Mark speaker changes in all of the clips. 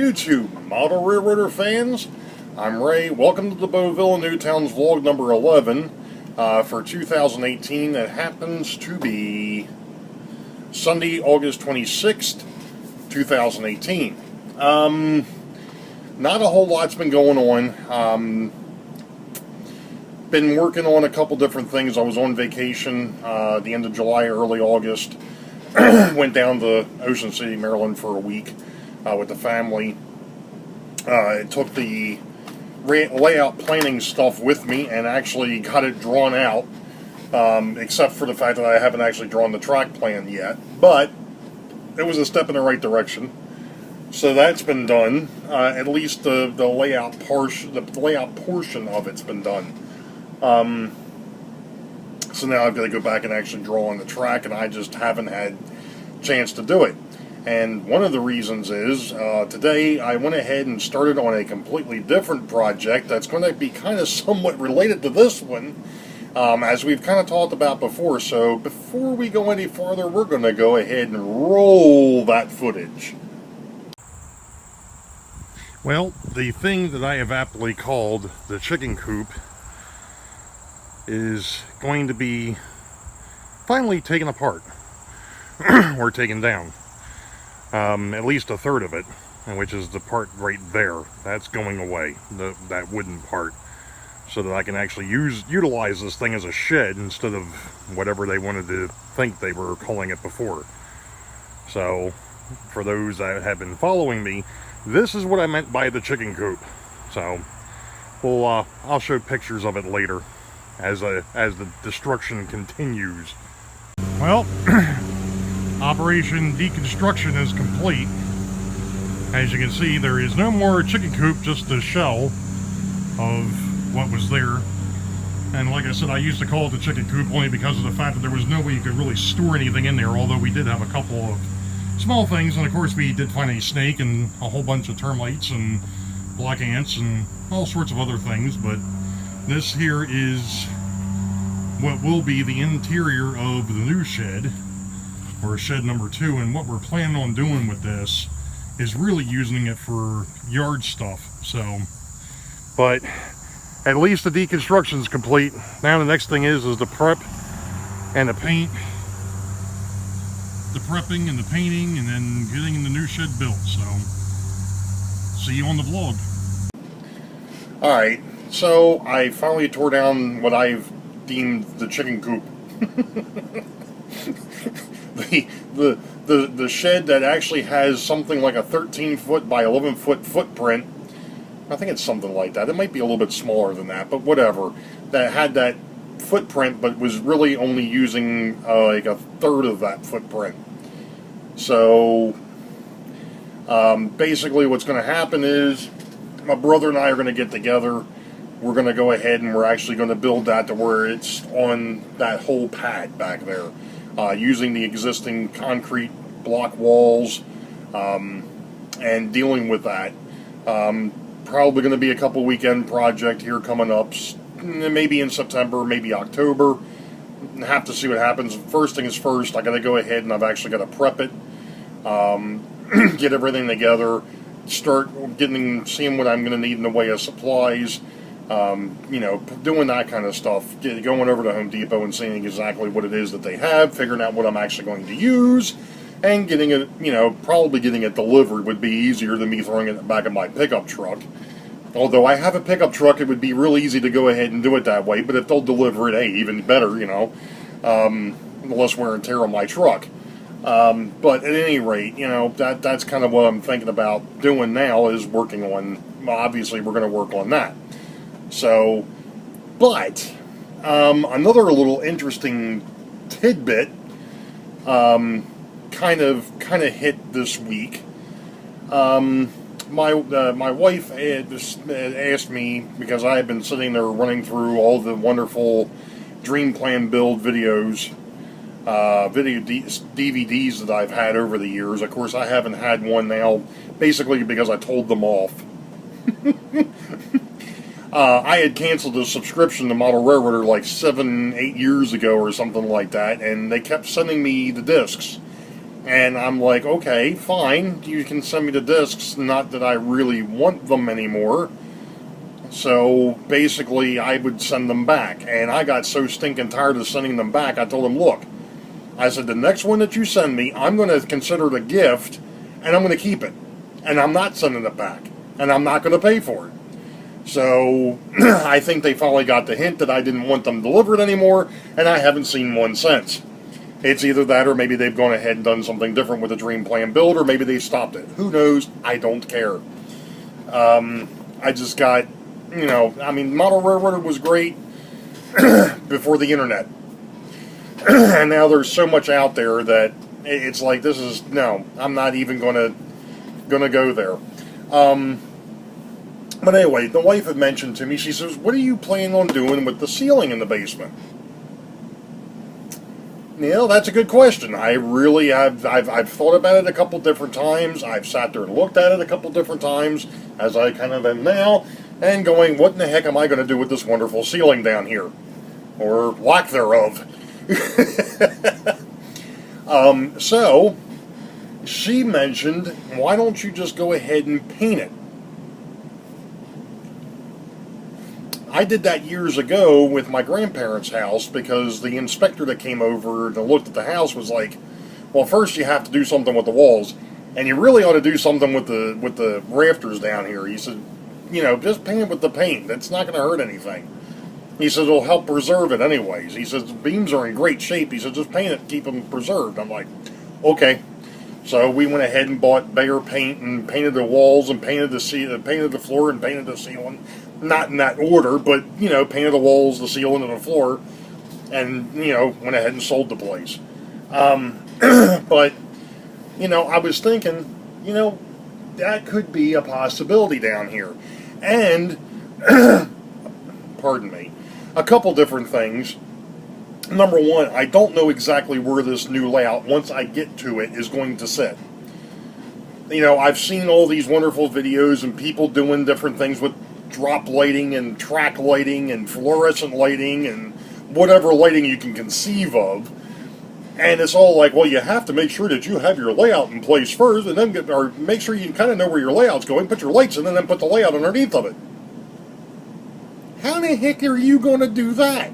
Speaker 1: YouTube model railroader fans. I'm Ray. Welcome to the Boeville and Newtown's vlog number 11 for 2018. That happens to be Sunday, August 26th, 2018. Not a whole lot's been going on. Been working on a couple different things. I was on vacation the end of July, early August. Went down to Ocean City, Maryland for a week with the family. Took the layout planning stuff with me and actually got it drawn out, except for the fact that I haven't actually drawn the track plan yet. But it was a step in the right direction. So that's been done. At least the layout portion of it's been done. So now I've got to go back and actually draw on the track, and I just haven't had a chance to do it. And one of the reasons is, today I went ahead and started on a completely different project that's going to be kind of somewhat related to this one, as we've kind of talked about before. So before we go any farther, we're going to go ahead and roll that footage. Well, the thing that I have aptly called the chicken coop is going to be finally taken apart or taken down. At least a third of it, which is the part right there. That's going away, that wooden part, so that I can actually utilize this thing as a shed instead of whatever they wanted to think they were calling it before. So for those that have been following me, this is what I meant by the chicken coop. So I'll show pictures of it later as the destruction continues. Well, Operation Deconstruction is complete. As you can see, there is no more chicken coop, just the shell of what was there. And like I said, I used to call it the chicken coop only because of the fact that there was no way you could really store anything in there, although we did have a couple of small things, and of course we did find a snake and a whole bunch of termites and black ants and all sorts of other things. But this here is what will be the interior of the new shed, or shed number 2, and what we're planning on doing with this is really using it for yard stuff. So, but at least the deconstruction is complete. Now the next thing is the prep and the paint, the prepping and the painting, and then getting the new shed built. So, see you on the vlog. Alright, so I finally tore down what I've deemed the chicken coop. The shed that actually has something like a 13-foot by 11-foot footprint. I think it's something like that. It might be a little bit smaller than that, but whatever. That had that footprint, but was really only using like a third of that footprint. So basically what's going to happen is my brother and I are going to get together. We're going to go ahead and we're actually going to build that to where it's on that whole pad back there. Using the existing concrete block walls, and dealing with that. Probably going to be a couple weekend project here coming up, maybe in September, maybe October. Have to see what happens. First thing is first, I got to go ahead and I've actually got to prep it, get everything together, start seeing what I'm going to need in the way of supplies. You know, doing that kind of stuff, going over to Home Depot and seeing exactly what it is that they have, figuring out what I'm actually going to use, and getting it, you know, probably getting it delivered would be easier than me throwing it in the back of my pickup truck. Although I have a pickup truck, it would be real easy to go ahead and do it that way, but if they'll deliver it, hey, even better, you know, less wear and tear on my truck. But at any rate, you know, that's kind of what I'm thinking about doing now, is working on, obviously we're going to work on that. So, but another little interesting tidbit kind of hit this week. My wife had asked me, because I had been sitting there running through all the wonderful Dream Plan Build videos, DVDs that I've had over the years. Of course, I haven't had one now, basically because I told them off. I had canceled the subscription to Model Railroader like 7-8 years ago or something like that, and they kept sending me the discs. And I'm like, okay, fine, you can send me the discs, not that I really want them anymore. So basically, I would send them back. And I got so stinking tired of sending them back, I told them, look, I said, the next one that you send me, I'm going to consider it a gift, and I'm going to keep it. And I'm not sending it back. And I'm not going to pay for it. So I think they finally got the hint that I didn't want them delivered anymore, and I haven't seen one since. It's either that or maybe they've gone ahead and done something different with the Dream Plan build, or maybe they stopped it. Who knows? I don't care. I just got, I mean, Model Railroad was great before the internet. And now there's so much out there that it's like, no, I'm not even gonna go there. But anyway, the wife had mentioned to me, she says, what are you planning on doing with the ceiling in the basement? That's a good question. I really I've thought about it a couple different times. I've sat there and looked at it a couple different times, as I kind of am now, and going, what in the heck am I going to do with this wonderful ceiling down here? Or lack thereof. So, she mentioned, why don't you just go ahead and paint it? I did that years ago with my grandparents' house because the inspector that came over and looked at the house was like, well, first you have to do something with the walls, and you really ought to do something with the rafters down here. He said, just paint it with the paint. That's not going to hurt anything. He said, it'll help preserve it anyways. He says, the beams are in great shape. He said, just paint it, keep them preserved. I'm like, okay. So we went ahead and bought Behr paint and painted the walls and painted the floor and painted the ceiling. Not in that order, but, painted the walls, the ceiling, and the floor, and, went ahead and sold the place. But, I was thinking, that could be a possibility down here. And, pardon me, a couple different things. Number one, I don't know exactly where this new layout, once I get to it, is going to sit. I've seen all these wonderful videos and people doing different things with drop lighting and track lighting and fluorescent lighting and whatever lighting you can conceive of. And it's all like, well, you have to make sure that you have your layout in place first, and then make sure you kind of know where your layout's going, put your lights in, and then put the layout underneath of it. How the heck are you going to do that?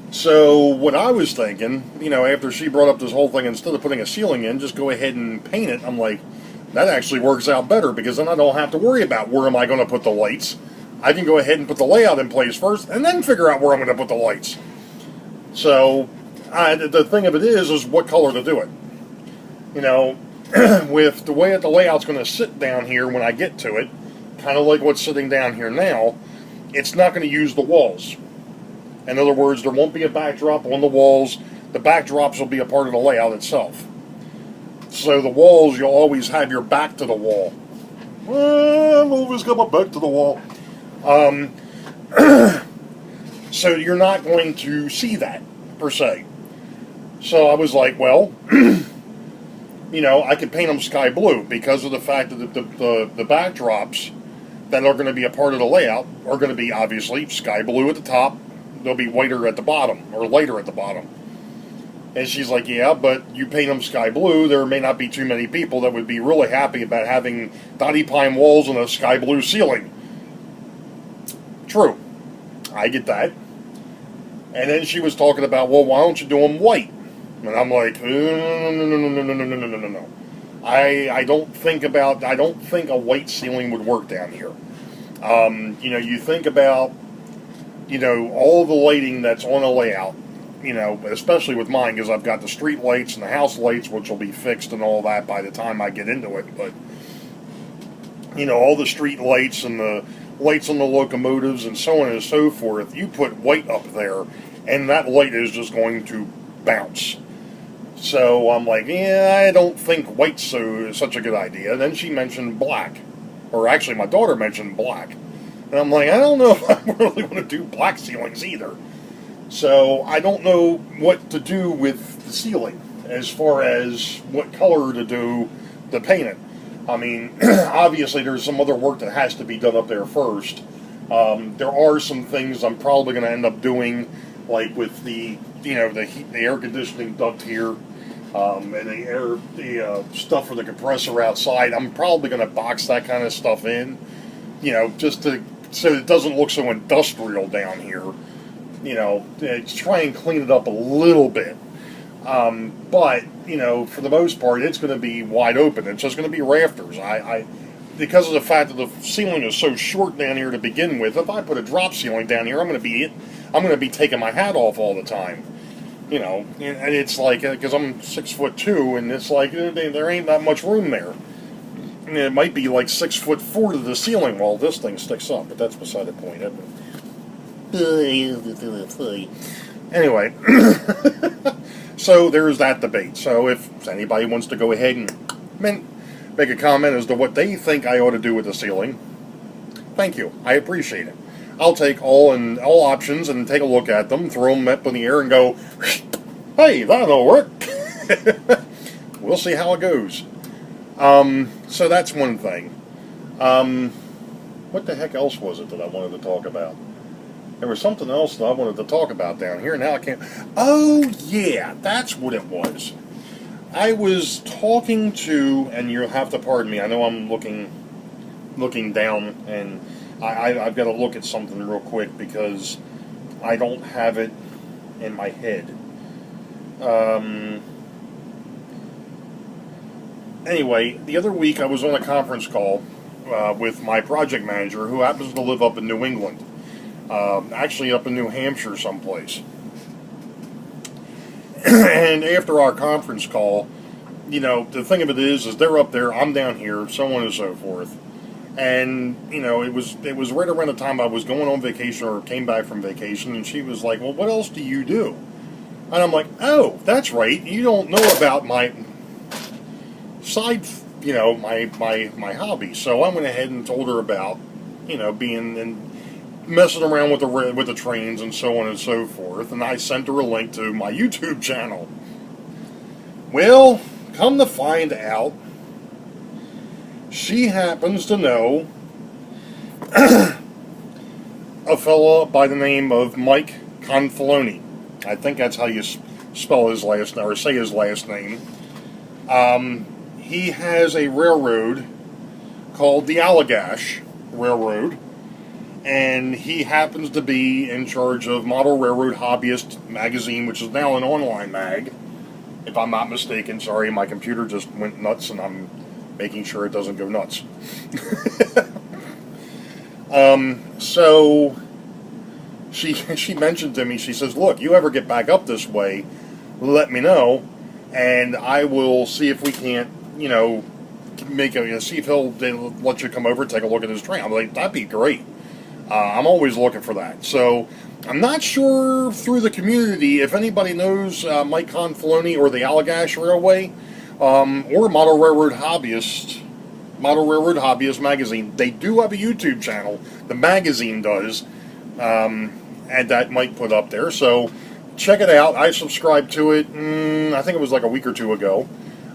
Speaker 1: So what I was thinking, after she brought up this whole thing, instead of putting a ceiling in, just go ahead and paint it. I'm like, that actually works out better, because then I don't have to worry about where am I going to put the lights. I can go ahead and put the layout in place first, and then figure out where I'm going to put the lights. So the thing of it is what color to do it. With the way that the layout's going to sit down here when I get to it, kind of like what's sitting down here now, it's not going to use the walls. In other words, there won't be a backdrop on the walls. The backdrops will be a part of the layout itself. So the walls, you'll always have your back to the wall. I've always got my back to the wall. So you're not going to see that, per se. So I was like, well, I could paint them sky blue because of the fact that the backdrops that are going to be a part of the layout are going to be, obviously, sky blue at the top. They'll be whiter at the bottom, or lighter at the bottom. And she's like, yeah, but you paint them sky blue, there may not be too many people that would be really happy about having dotty pine walls and a sky blue ceiling. True. I get that. And then she was talking about, well, why don't you do them white? And I'm like, no. I don't think a white ceiling would work down here. You think about, all the lighting that's on a layout, especially with mine, because I've got the street lights and the house lights, which will be fixed and all that by the time I get into it. But, all the street lights and the lights on the locomotives and so on and so forth, you put white up there, and that light is just going to bounce. So I'm like, yeah, I don't think white's such a good idea. Then she mentioned black. Or actually, my daughter mentioned black. And I'm like, I don't know if I really want to do black ceilings either. So I don't know what to do with the ceiling as far as what color to do to paint it. I mean, obviously there's some other work that has to be done up there first. There are some things I'm probably going to end up doing, like with the, the air conditioning duct here. And the stuff for the compressor outside, I'm probably going to box that kind of stuff in, just so it doesn't look so industrial down here. Try and clean it up a little bit. But for the most part, it's going to be wide open. It's just going to be rafters. Because of the fact that the ceiling is so short down here to begin with, if I put a drop ceiling down here, I'm going to be taking my hat off all the time. And it's like, because I'm 6'2", and it's like there ain't that much room there. And it might be like 6'4" to the ceiling while this thing sticks up, but that's beside the point, isn't it? Anyway, so there's that debate. So if anybody wants to go ahead and make a comment as to what they think I ought to do with the ceiling, thank you. I appreciate it. I'll take all options and take a look at them, throw them up in the air and go, hey, that'll work. We'll see how it goes. So that's one thing. What the heck else was it that I wanted to talk about? There was something else that I wanted to talk about down here, and now I can't. Oh, yeah, that's what it was. I was talking to, and you'll have to pardon me, I know I'm looking down, and I've got to look at something real quick because I don't have it in my head. Anyway, the other week I was on a conference call with my project manager who happens to live up in New England. Actually up in New Hampshire someplace. And after our conference call, the thing of it is they're up there, I'm down here, so on and so forth. And, it was right around the time I was going on vacation or came back from vacation, and she was like, well, what else do you do? And I'm like, oh, that's right, you don't know about my side, my hobby. So I went ahead and told her about, being and messing around with the trains and so on and so forth, and I sent her a link to my YouTube channel. Well, come to find out, she happens to know a fella by the name of Mike Confaloni. I think that's how you spell his last name, or say his last name. He has a railroad called the Allagash Railroad, and he happens to be in charge of Model Railroad Hobbyist magazine, which is now an online mag, if I'm not mistaken. Sorry, my computer just went nuts, and I'm making sure it doesn't go nuts. So she mentioned to me, she says, look, you ever get back up this way, let me know, and I will see if we can't, see if he'll let you come over and take a look at his train. I'm like, that'd be great. I'm always looking for that. So I'm not sure through the community if anybody knows Mike Confaloni or the Allagash Railway, or Model Railroad Hobbyist magazine. They do have a YouTube channel. The magazine does, and that Mike put up there. So check it out. I subscribed to it. I think it was like a week or two ago.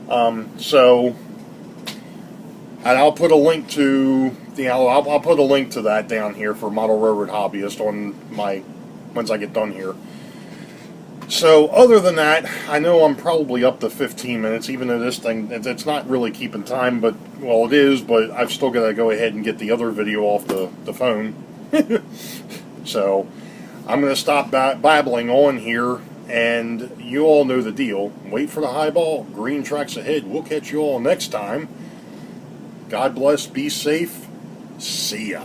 Speaker 1: And I'll put a link to I'll put a link to that down here for Model Railroad Hobbyist once I get done here. So other than that, I know I'm probably up to 15 minutes, even though this thing, it's not really keeping time, but, well, it is, but I've still got to go ahead and get the other video off the phone. So I'm going to stop babbling on here, and you all know the deal. Wait for the highball, green tracks ahead. We'll catch you all next time. God bless, be safe, see ya.